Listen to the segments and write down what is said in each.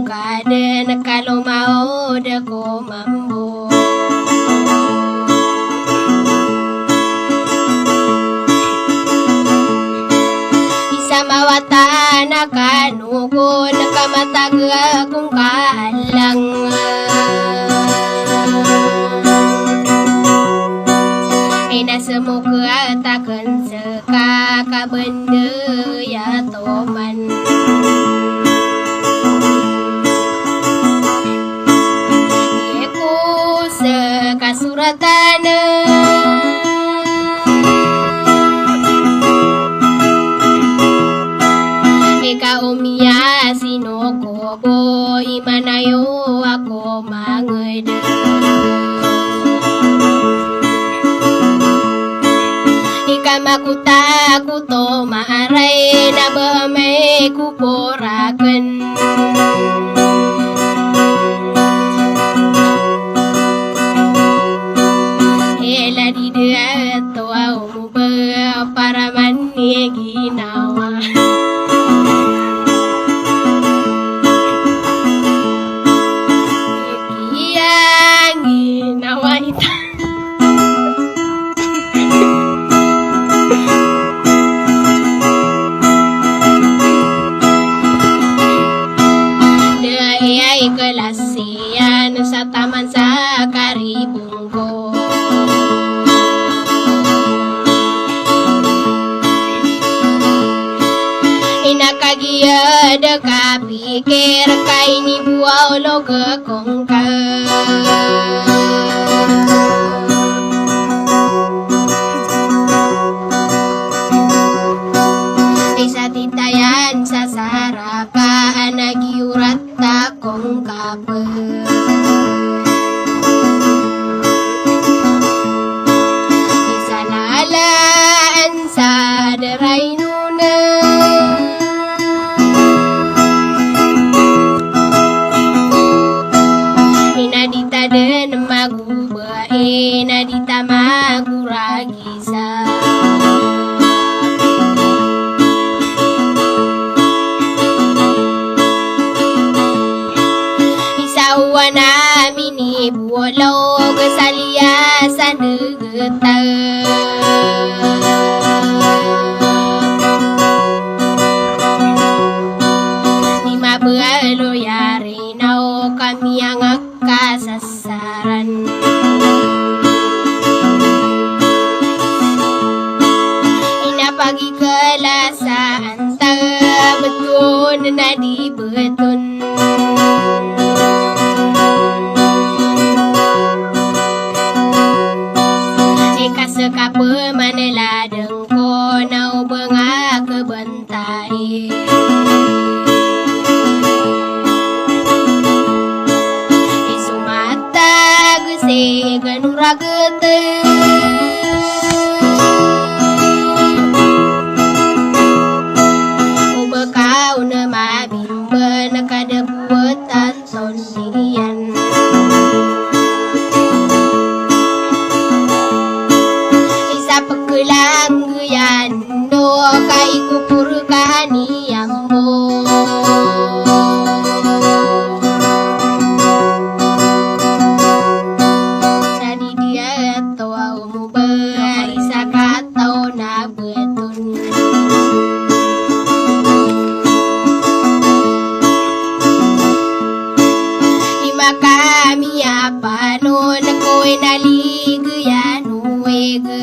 kaden kalau mau deko mambo. Isa mawatan kanugon kamataga kung kalang. Semoga takkan sekaka benda ya toman. Iku seka suratan eka umia sinoko bo imanayo ako mangede. Makuta kuto maaray na ba may kuporakan. Ela di dia toa umuba para mani ginawa. Yang ginawa ita. Kelasian sa taman sa Karibunggo. Inakagia deka pikir kaini buaw lo kekongka. Isa titayan sa saraka anagiurat takong kape. Isa lalaan sa deray nuna. Inadita den magubae nadita maguragisa. Wana mini buolo gesalia sanegeta. Lima belo yari nao kami yang kasasaran. Ina pagi kelasaan tak betul nadi betul. Sekapa manaladeng ko nau benga kebentai. Isu mata gese ganura gete. Ubekau nama bimba nakada buatan sondian. Pekelang guyando kai kupur kahani ambo. Jadi dia toa umu berisa katau na betun. Lima kami apa non koe nali guyanu ege.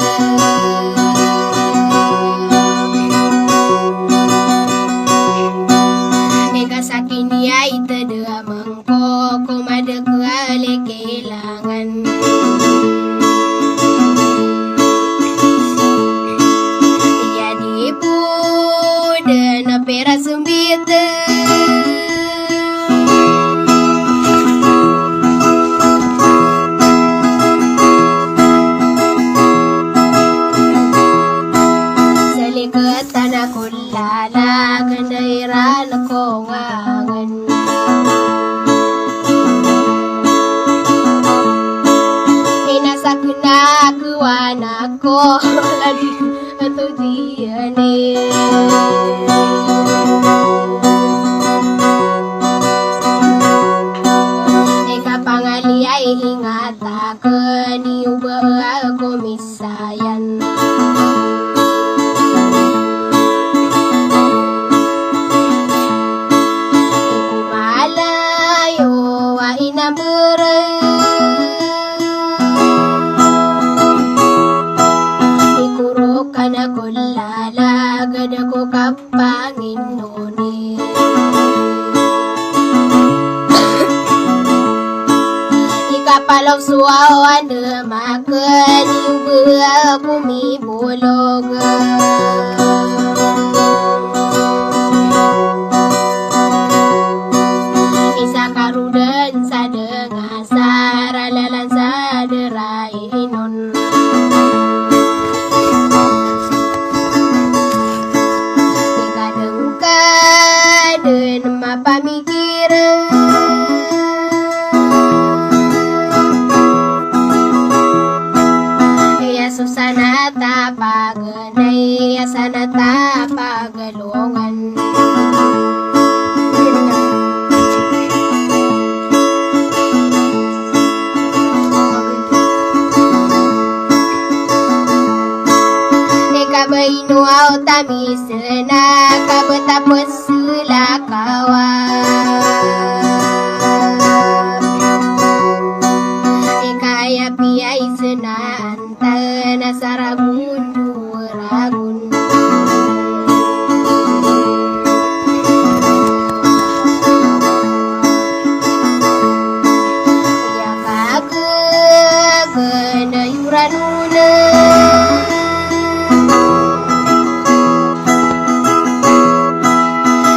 Pera sumbite selikat tanah kulala kendairan kongangan. Inasakna kuwana ko lagi atau dia nih. Kalau suawan makan ibu bumi bolog Isa karudan sadeng asar lalan saderai nun kadeng-kadeng mapamikir Susana tapagenay sana tapagalungan Ikabay nuaw tamis na kabatapos sila Ikaya piyay senaan Nasaragun duragun Ya kagegen yuranuna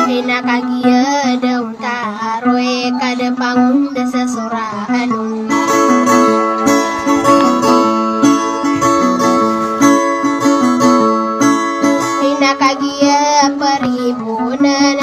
Ena kagia daun taroe kada pangun desa soranun Kagia perhimpunan